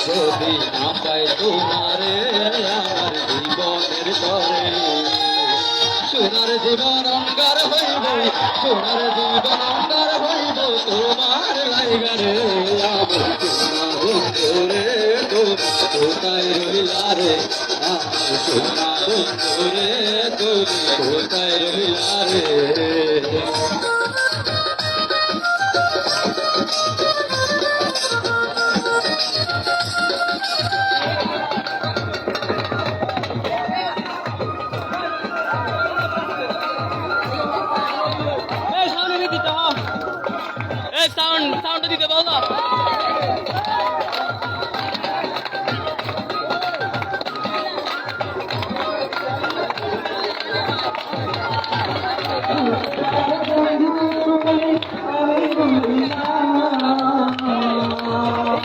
যদি না পাই তোমারে আমার জীবনের তরে সোনার জীবন অঙ্গার হইব সোনার জীবন অঙ্গার হইব তোমার লাইগারে আমার সোনা বন্ধুরে তো কোথায় রইলা রে আমার সোনা বন্ধুরে তুমি কোথায় রইলা রে